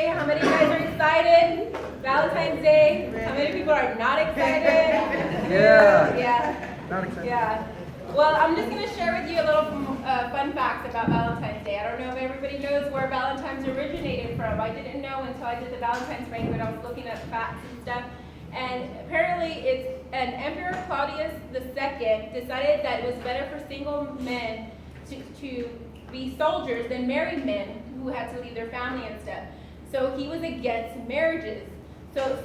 Day. How many of you guys are excited? Valentine's Day. How many people are not excited? Yeah. Not excited. Yeah. Well, I'm just going to share with you a little fun facts about Valentine's Day. I don't know if everybody knows where Valentine's originated from. I didn't know until I did the Valentine's banquet. I was looking at facts and stuff. And apparently it's an Emperor Claudius II decided that it was better for single men to be soldiers than married men who had to leave their family and stuff. So he was against marriages. So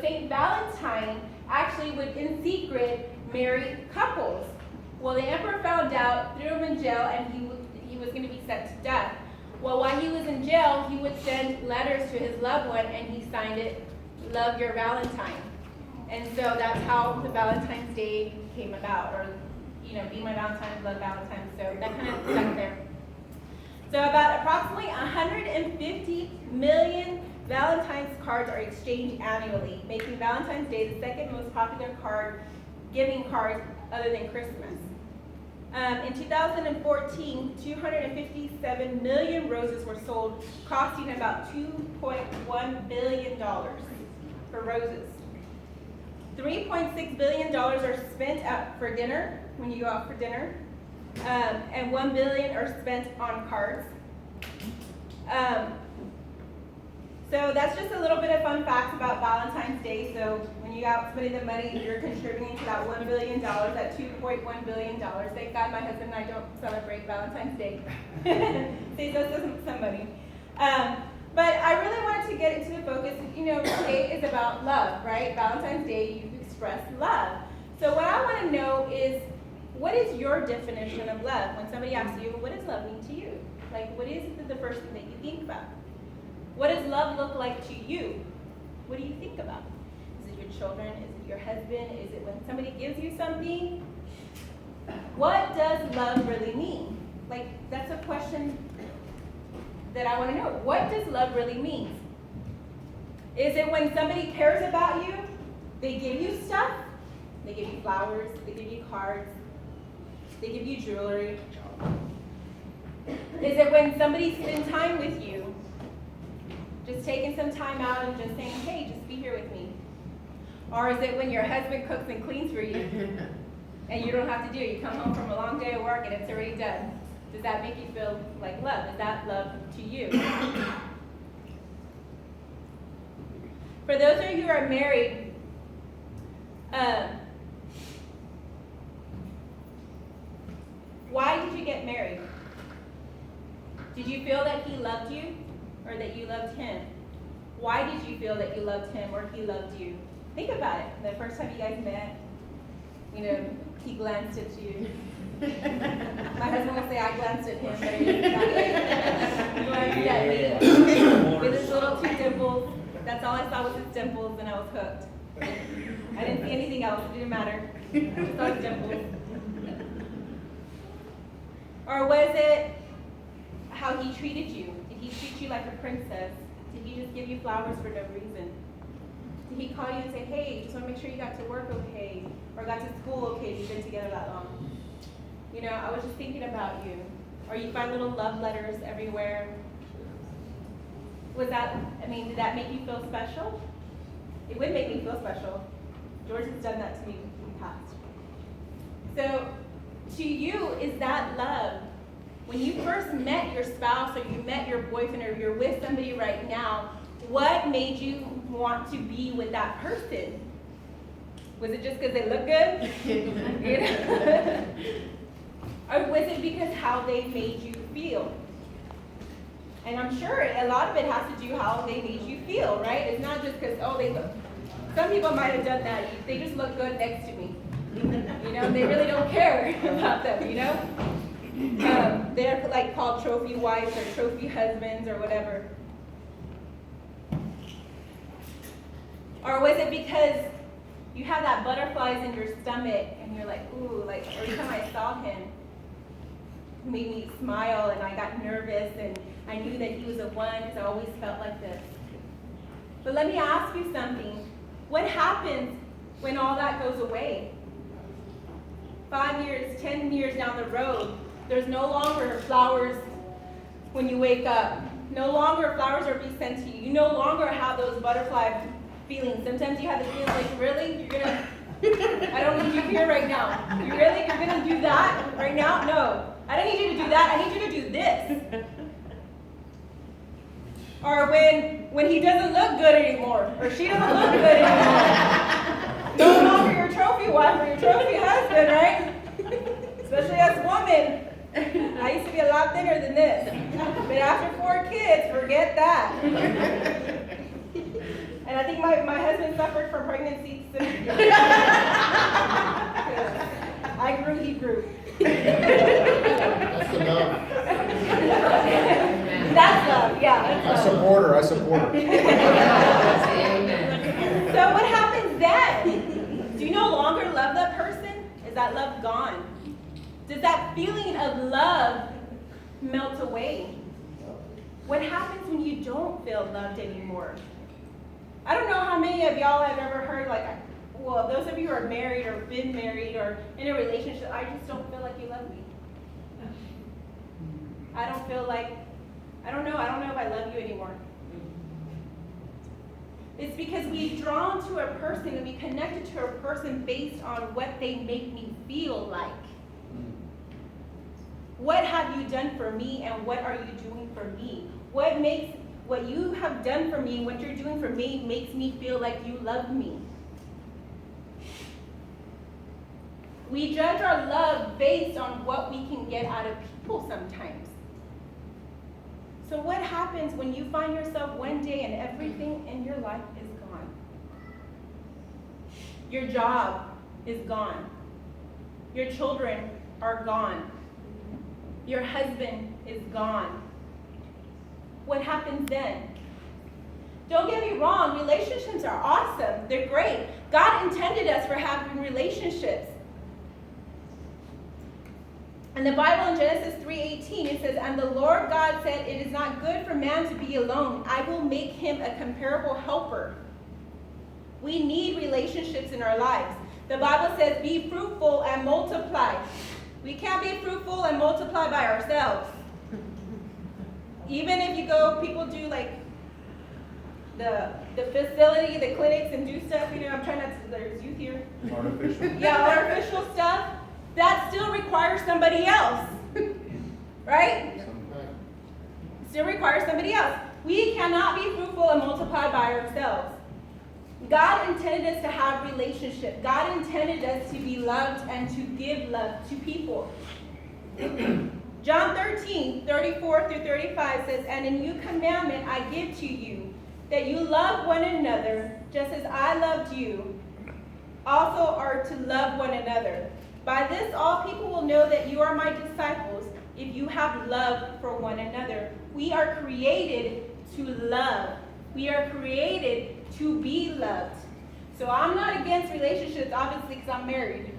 Saint Valentine actually would in secret marry couples. Well, the emperor found out, threw him in jail, and he was going to be sent to death. Well, while he was in jail, he would send letters to his loved one, and he signed it, "Love Your Valentine." And so that's how the Valentine's Day came about, or be my Valentine, love Valentine. So that kind of stuck there. So about approximately 150 million Valentine's cards are exchanged annually, making Valentine's Day the second most popular giving card other than Christmas. In 2014, 257 million roses were sold, costing about $2.1 billion for roses. $3.6 billion are spent for dinner, when you go out for dinner, and $1 billion are spent on cards. So that's just a little bit of fun facts about Valentine's Day. So when you go out spending the money, you're contributing to that $1 billion, that $2.1 billion. Thank God my husband and I don't celebrate Valentine's Day. Saves us some money. But I really wanted to get into the focus. Today is about love, right? Valentine's Day, you express love. So what I want to know is, what is your definition of love? When somebody asks you, what does love mean to you? Like, what is the first thing that you think about? What does love look like to you? What do you think about? Is it your children? Is it your husband? Is it when somebody gives you something? What does love really mean? Like, that's a question that I want to know. What does love really mean? Is it when somebody cares about you, they give you stuff? They give you flowers, they give you cards, they give you jewelry. Is it when somebody spends time with you? Just taking some time out and just saying, hey, just be here with me. Or is it when your husband cooks and cleans for you and you don't have to do it? You come home from a long day of work and it's already done. Does that make you feel like love? Is that love to you? For those of you who are married, why did you get married? Did you feel that he loved you or that you loved him? Why did you feel that you loved him or he loved you? Think about it. The first time you guys met, he glanced at you. My husband would say I glanced at him, but he glanced at me with his little two dimples. That's all I saw was his dimples, and I was hooked. I didn't see anything else. It didn't matter. I just saw his dimples. Or was it how he treated you? Did he treat you like a princess? Did he just give you flowers for no reason? Did he call you and say, hey, just want to make sure you got to work okay, or got to school okay if you've been together that long? I was just thinking about you. Or you find little love letters everywhere. Did that make you feel special? It would make me feel special. George has done that to me in the past. So, to you, is that love? When you first met your spouse or you met your boyfriend or you're with somebody right now, what made you want to be with that person? Was it just because they look good? Or was it because how they made you feel? And I'm sure a lot of it has to do how they made you feel, right? It's not just because, they look. Some people might have done that. They just look good next to me. They really don't care about them, They're like called trophy wives or trophy husbands or whatever. Or was it because you have that butterflies in your stomach and you're like, ooh, like every time I saw him, it made me smile and I got nervous and I knew that he was the one because I always felt like this. But let me ask you something. What happens when all that goes away? 5 years, 10 years down the road, there's no longer flowers when you wake up. No longer flowers are being sent to you. You no longer have those butterfly feelings. Sometimes you have the feeling like, really? You're gonna, I don't need you here right now. You're gonna do that right now? No. I don't need you to do that. I need you to do this. Or when he doesn't look good anymore, or she doesn't look good anymore. No longer your trophy wife or your trophy husband, right? Especially as a woman. I used to be a lot thinner than this. But after 4 kids, forget that. And I think my husband suffered from pregnancy. I grew, he grew. That's enough. That's love, yeah. That's love. I support her. So what happens then? Do you no longer love that person? Is that love gone? Does that feeling of love melt away? What happens when you don't feel loved anymore? I don't know how many of y'all have ever heard, like, well, those of you who are married or been married or in a relationship, I just don't feel like you love me. I don't know if I love you anymore. It's because we've drawn to a person and we connected to a person based on what they make me feel like. What have you done for me and what are you doing for me? What you have done for me and what you're doing for me makes me feel like you love me. We judge our love based on what we can get out of people sometimes. So what happens when you find yourself one day and everything in your life is gone? Your job is gone. Your children are gone. Your husband is gone. What happens then? Don't get me wrong, relationships are awesome. They're great. God intended us for having relationships. In the Bible in Genesis 3:18, it says, "And the Lord God said, it is not good for man to be alone. I will make him a comparable helper." We need relationships in our lives. The Bible says, "Be fruitful and multiply." We can't be fruitful and multiply by ourselves. Even if you go, people do like the facility, the clinics, and do stuff, I'm trying not to, there's youth here. Artificial. Yeah, artificial stuff. That still requires somebody else, right? Still requires somebody else. We cannot be fruitful and multiply by ourselves. God intended us to have relationship. God intended us to be loved and to give love to people. John 13:34-35 says, "And a new commandment I give to you, that you love one another, just as I loved you, also are to love one another. By this all people will know that you are my disciples, if you have love for one another." We are created to love. We are created to be loved. So I'm not against relationships, obviously, because I'm married.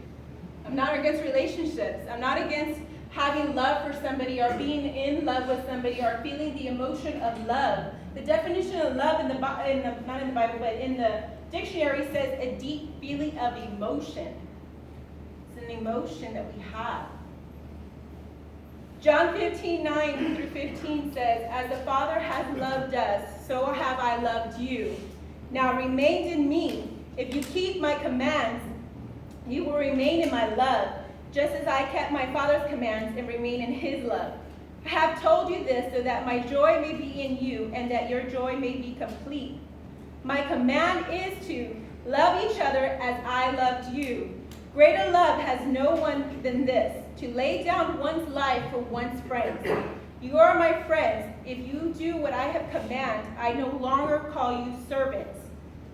I'm not against relationships. I'm not against having love for somebody or being in love with somebody or feeling the emotion of love. The definition of love not in the Bible, but in the dictionary says a deep feeling of emotion. It's an emotion that we have. John 15:9-15 says, "As the Father has loved us, so have I loved you. Now remain in me. If you keep my commands, you will remain in my love, just as I kept my Father's commands and remain in his love. I have told you this so that my joy may be in you and that your joy may be complete. My command is to love each other as I loved you. Greater love has no one than this, to lay down one's life for one's friends. You are my friends if you do what I have commanded. I no longer call you servants,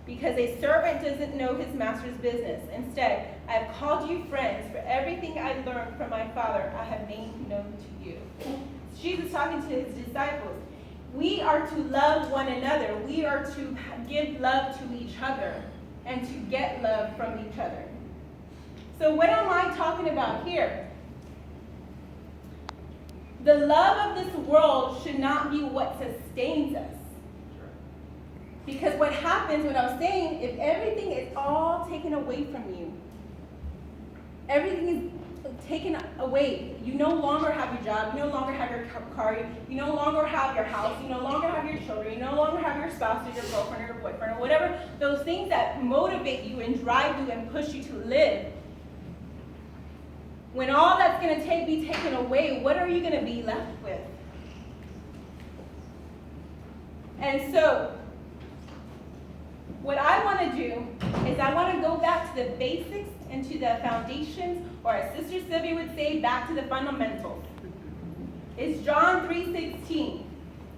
because a servant doesn't know his master's business. Instead, I have called you friends, for everything I learned from my Father I have made known to you." Jesus talking to his disciples. We are to love one another. We are to give love to each other and to get love from each other. So what am I talking about here? The love of this world should not be what sustains us. Because what happens, what I was saying, if everything is all taken away from you, everything is taken away. You no longer have your job, you no longer have your car, you no longer have your house, you no longer have your children, you no longer have your spouse or your girlfriend or your boyfriend or whatever, those things that motivate you and drive you and push you to live. When all that's going to be taken away, what are you going to be left with? And so, what I want to do is I want to go back to the basics and to the foundations, or as Sister Sylvia would say, back to the fundamentals. It's John 3:16.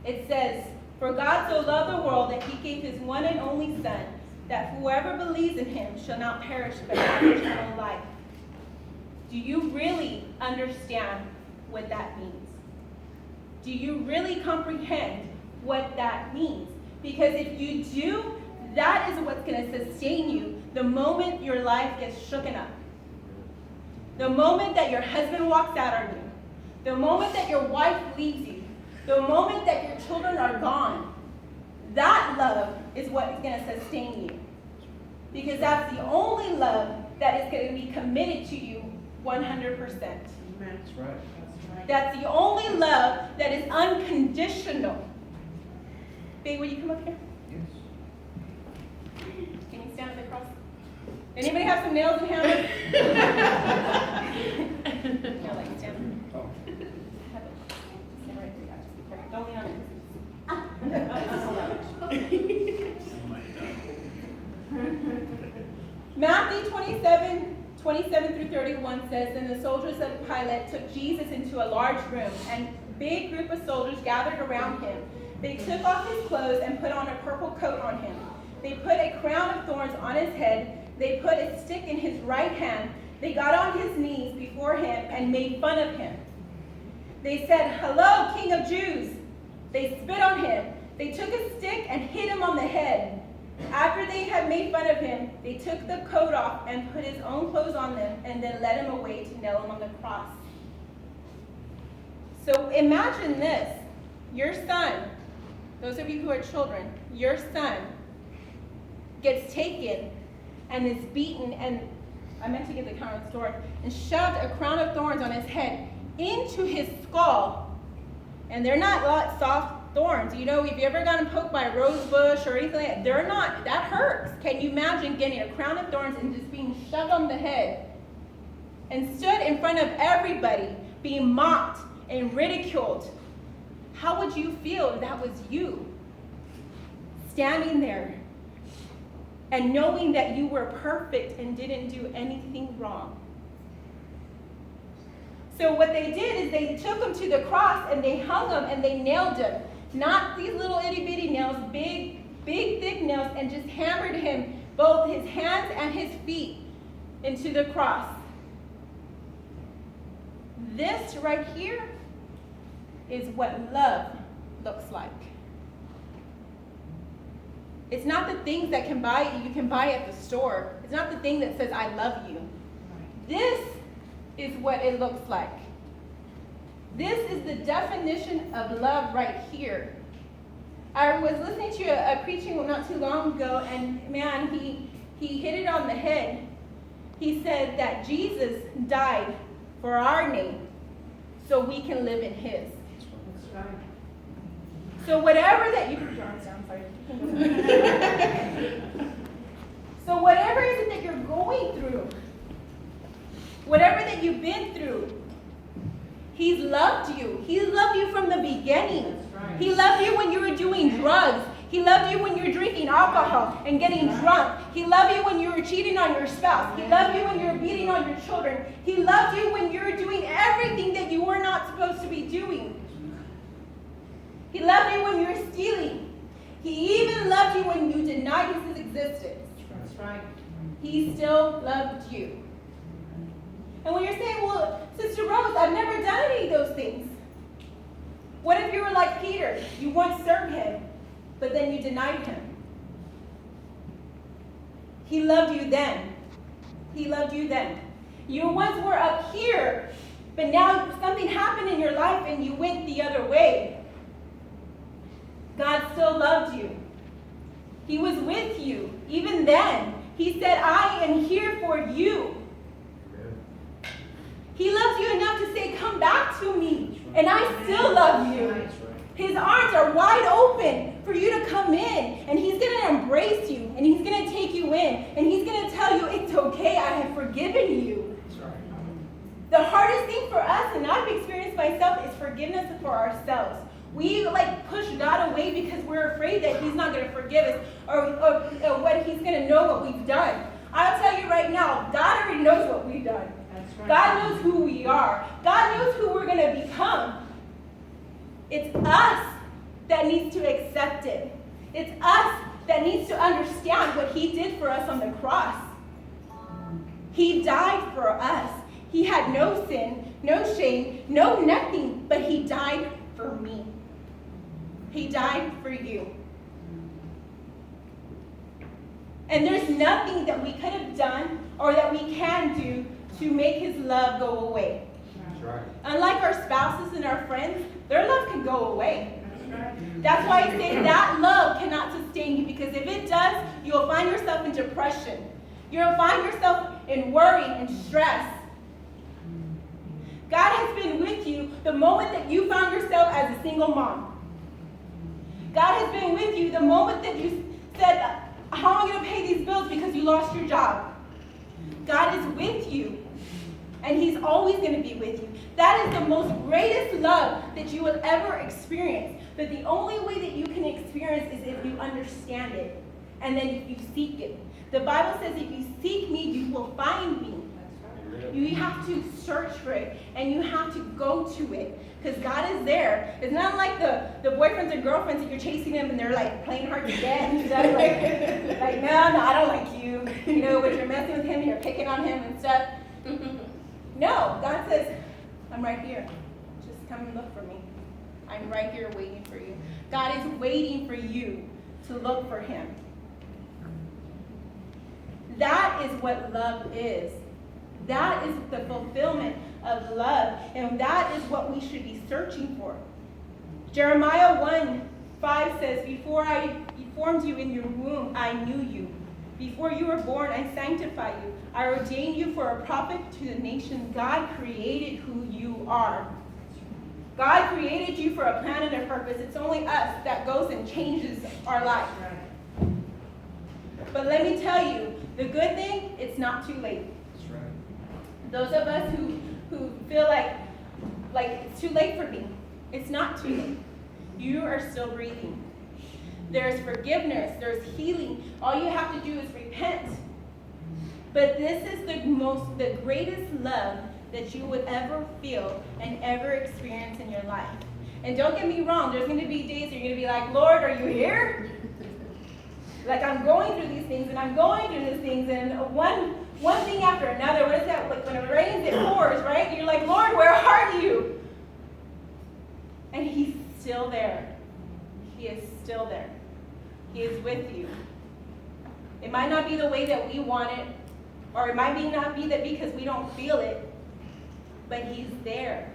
It says, "For God so loved the world that he gave his one and only Son, that whoever believes in him shall not perish but have eternal life." Do you really understand what that means? Do you really comprehend what that means? Because if you do, that is what's going to sustain you the moment your life gets shooken up. The moment that your husband walks out on you. The moment that your wife leaves you. The moment that your children are gone. That love is what is going to sustain you. Because that's the only love that is going to be committed to you 100%. That's right. That's the only love that is unconditional. Babe, will you come up here? Yes. Can you stand at the cross? Anybody have some nails and hammers? No, like stand. Oh. Have it. Stand right there. Just be careful. Don't lean on it. Matthew 27 through 31 says, "Then the soldiers of Pilate took Jesus into a large room, and a big group of soldiers gathered around him. They took off his clothes and put on a purple coat on him. They put a crown of thorns on his head. They put a stick in his right hand. They got on his knees before him and made fun of him. They said, 'Hello, King of Jews.' They spit on him. They took a stick and hit him on the head. After they had made fun of him, they took the coat off and put his own clothes on them and then led him away to nail him on the cross." So imagine this. Your son, those of you who are children, your son gets taken and is beaten, and I meant to give the camera the story, and shoved a crown of thorns on his head into his skull. And they're not soft thorns. You know, if you ever gotten poked by a rose bush or anything like that, they're not, that hurts. Can you imagine getting a crown of thorns and just being shoved on the head and stood in front of everybody, being mocked and ridiculed? How would you feel if that was you? Standing there and knowing that you were perfect and didn't do anything wrong. So what they did is they took him to the cross and they hung him and they nailed him. Not these little itty bitty nails, big thick nails, and just hammered him, both his hands and his feet, into the cross. This right here is what love looks like. It's not the things that you can buy at the store. It's not the thing that says, "I love you." This is what it looks like. This is the definition of love right here. I was listening to a preaching not too long ago, and man, he hit it on the head. He said that Jesus died for our name so we can live in his. That's right. So whatever that you So whatever it is that you're going through, whatever that you've been through, he's loved you. He loved you from the beginning. Right. He loved you when you were doing drugs. He loved you when you were drinking alcohol and getting drunk. He loved you when you were cheating on your spouse. He loved you when you were beating on your children. He loved you when you were doing everything that you were not supposed to be doing. He loved you when you were stealing. He even loved you when you denied his existence. That's right. He still loved you. And when you're saying, "Well, Sister Rose, I've never done any of those things." What if you were like Peter? You once served him, but then you denied him. He loved you then. He loved you then. You once were up here, but now something happened in your life and you went the other way. God still loved you. He was with you. Even then, he said, "I am here for you." He loves you enough to say, come back to me, and I still love you. That's right. His arms are wide open for you to come in, and he's going to embrace you, and he's going to take you in, and he's going to tell you, it's okay, I have forgiven you. That's right. The hardest thing for us, and I've experienced myself, is forgiveness for ourselves. We push God away because we're afraid that he's not going to forgive us or what he's going to know what we've done. I'll tell you right now, God already knows what we've done. That's right. God knows who we are. God knows who we're going to become. It's us that needs to accept it. It's us that needs to understand what he did for us on the cross. He died for us. He had no sin, no shame, no nothing, but he died for me. He died for you. And there's nothing that we could have done or that we can do to make his love go away. That's right. Unlike our spouses and our friends, their love can go away. That's right. That's why I say that love cannot sustain you, because if it does, you'll find yourself in depression. You'll find yourself in worry and stress. God has been with you the moment that you found yourself as a single mom. God has been with you the moment that you said, how am I going to pay these bills because you lost your job? God is with you, and he's always going to be with you. That is the most greatest love that you will ever experience. But the only way that you can experience is if you understand it, and then if you seek it. The Bible says if you seek me, you will find me. You have to search for it, and you have to go to it, because God is there. It's not like the boyfriends and girlfriends that you're chasing them and they're playing hard to get and stuff. Like, no, I don't like you. But you're messing with him and you're picking on him and stuff. No, God says, I'm right here. Just come and look for me. I'm right here waiting for you. God is waiting for you to look for him. That is what love is. That is the fulfillment of love, and that is what we should be searching for. Jeremiah 1:5 says, before I formed you in your womb, I knew you. Before you were born, I sanctified you. I ordained you for a prophet to the nations. God created who you are. God created you for a plan and a purpose. It's only us that goes and changes our life. But let me tell you, the good thing, it's not too late. That's right. Those of us who feel like it's too late for me, it's not too late. You are still breathing. There's forgiveness, there's healing. All you have to do is repent. But this is the greatest love that you would ever feel and ever experience in your life. And don't get me wrong, there's going to be days where you're going to be like, Lord, are you here? Like, I'm going through these things, and I'm going through these things, and one thing after another. What is that? Like when it rains, it pours, right? You're like, Lord, where are you? And he's still there. He is still there. He is with you. It might not be the way that we want it, or it might not be that because we don't feel it, but he's there.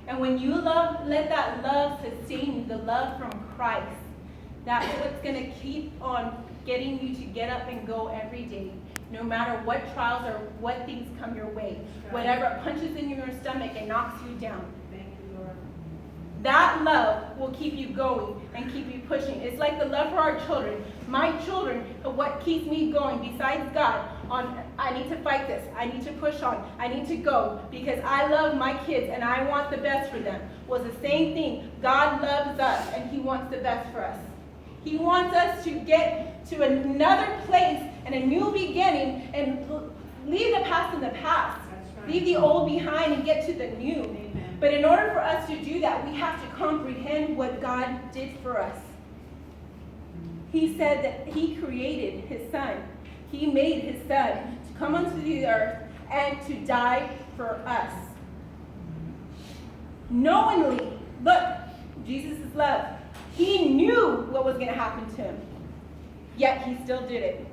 And when you let that love sustain you, the love from Christ, that's what's going to keep on getting you to get up and go every day, no matter what trials or what things come your way. Whatever punches in your stomach and knocks you down. Thank you, Lord. That love will keep you going and keep you pushing. It's like the love for our children. My children, what keeps me going besides God, I need to fight this. I need to push on. I need to go because I love my kids and I want the best for them. Was the same thing. God loves us and he wants the best for us. He wants us to get to another place and a new beginning and leave the past in the past. That's right. Leave the old behind and get to the new. Amen. But in order for us to do that, we have to comprehend what God did for us. He said that he created his son. He made his son to come onto the earth and to die for us. Knowingly, look, Jesus is love. He knew what was going to happen to him, yet he still did it.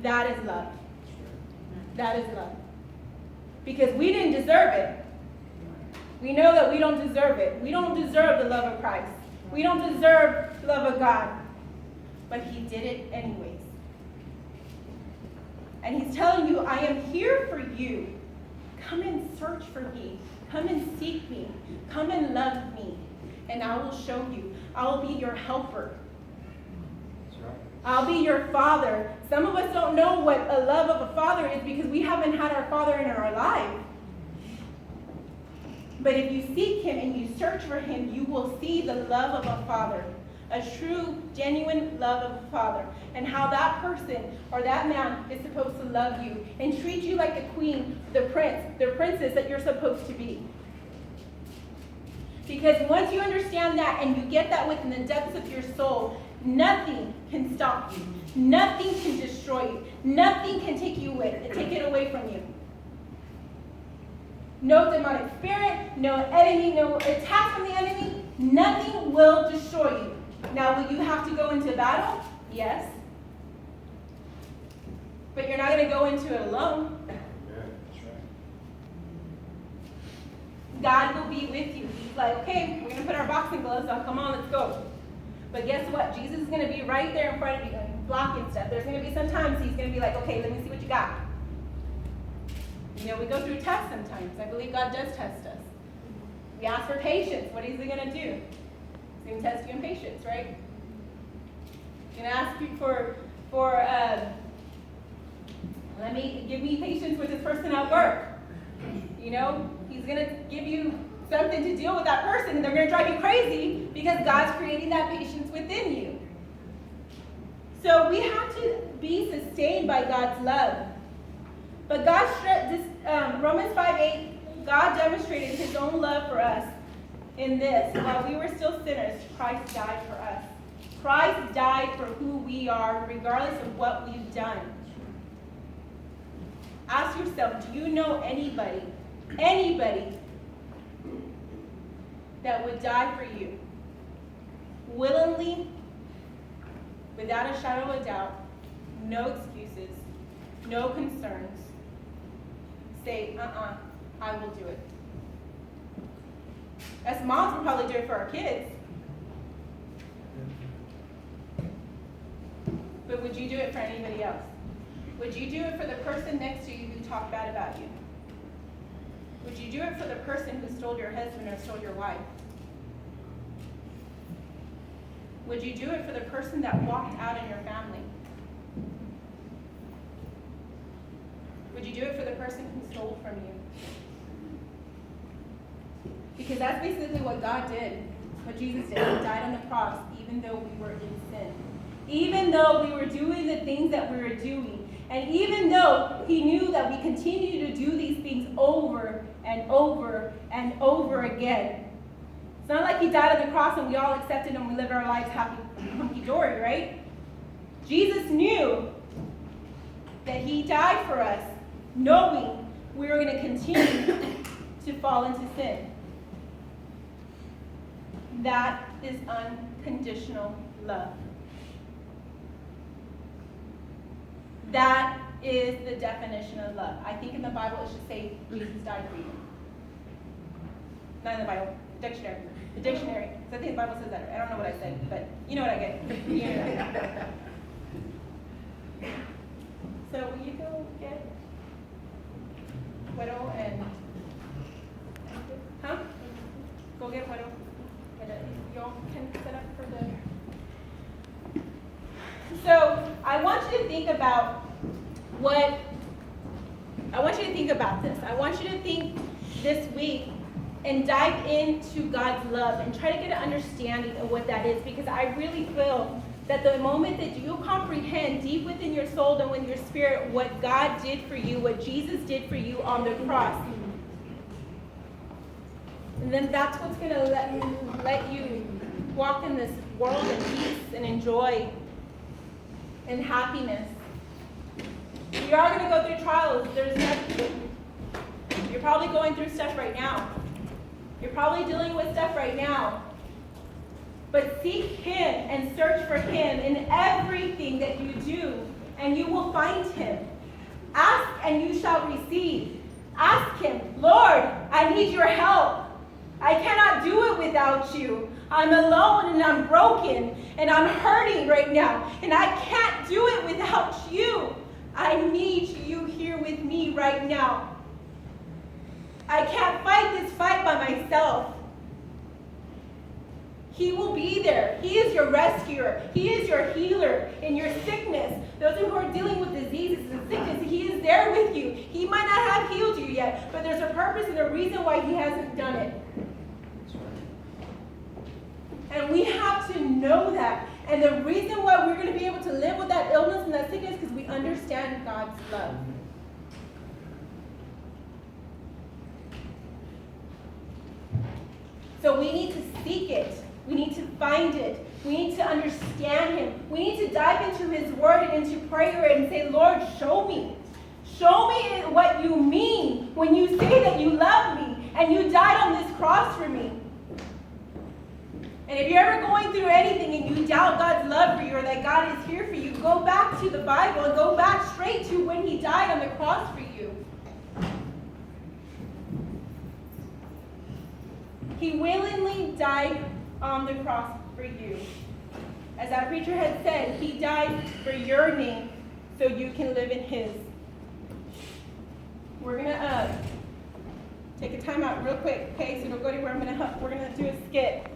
That is love. That is love. Because we didn't deserve it. We know that we don't deserve it. We don't deserve the love of Christ. We don't deserve the love of God. But he did it anyways. And he's telling you, I am here for you. come and search for me. Come and seek me. Come and love me. And I will show you. I will be your helper. That's right. I'll be your father. Some of us don't know what a love of a father is because we haven't had our father in our life. But if you seek him and you search for him, you will see the love of a father. A true, genuine love of a father. And how that person or that man is supposed to love you and treat you like the queen, the prince, the princess that you're supposed to be. Because once you understand that and you get that within the depths of your soul, nothing can stop you. Nothing can destroy you. Nothing can take it away from you. No demonic spirit, no enemy, no attack from the enemy. Nothing will destroy you. Now, will you have to go into battle? Yes. But you're not going to go into it alone. Yeah, that's right. God will be with you. He's like, okay, we're going to put our boxing gloves on. Come on, let's go. But guess what? Jesus is going to be right there in front of you and blocking stuff. There's going to be some times he's going to be like, okay, let me see what you got. You know, we go through tests sometimes. I believe God does test us. We ask for patience. What is he going to do? He's going to test you in patience, right? He's going to ask you give me patience with this person at work. You know, he's going to give you something to deal with that person, and they're going to drive you crazy because God's creating that patience within you. So we have to be sustained by God's love. But Romans 5:8, God demonstrated his own love for us in this. While we were still sinners, Christ died for us. Christ died for who we are, regardless of what we've done. Ask yourself, do you know anybody that would die for you? Willingly, without a shadow of a doubt, no excuses, no concerns. Say, I will do it. As moms, we'll probably do it for our kids. But would you do it for anybody else? Would you do it for the person next to you who talked bad about you? Would you do it for the person who stole your husband or stole your wife? Would you do it for the person that walked out in your family? Would you do it for the person who stole from you? Because that's basically what God did, what Jesus did. He died on the cross even though we were in sin. Even though we were doing the things that we were doing. And even though he knew that we continue to do these things over and over and over again. It's not like he died on the cross and we all accepted him and we lived our lives hunky-dory, right? Jesus knew that he died for us, knowing we were going to continue to fall into sin. That is unconditional love. That is the definition of love. I think in the Bible it should say Jesus died for you. Not in the Bible, dictionary. The dictionary. So I think the Bible says that. I don't know what I said, but you know what I get. You know what I get. So will you go get Widow and go get Widow. Y'all can set up for the. So I want you to think about this. I want you to think this week and dive into God's love and try to get an understanding of what that is, because I really feel that the moment that you comprehend deep within your soul and within your spirit what God did for you, what Jesus did for you on the cross, and then that's what's going to let you walk in this world in peace and enjoy and happiness. You are going to go through trials. You're probably going through stuff right now. You're probably dealing with stuff right now. But seek him and search for him in everything that you do, and you will find him. Ask and you shall receive. Ask him, Lord, I need your help. I cannot do it without you. I'm alone and I'm broken and I'm hurting right now, and I can't do it without you. I need you here with me right now. I can't fight this fight by myself. He will be there. He is your rescuer. He is your healer in your sickness. Those who are dealing with diseases and sickness, He is there with you. He might not have healed you yet, but there's a purpose and a reason why He hasn't done it. That's right. And we have to know that. And the reason why we're going to be able to live with that illness and that sickness is because we understand God's love. So we need to seek it. We need to find it. We need to understand Him. We need to dive into His Word and into prayer and say, Lord, show me. Show me what you mean when you say that you love me and you died on this cross for me. And if you're ever going through anything and you doubt God's love for you or that God is here for you, go back to the Bible and go back straight to when He died on the cross for you. He willingly died on the cross for you. As that preacher had said, He died for your name so you can live in His. We're going to take a time out real quick, okay? So don't go anywhere. We're going to do a skit.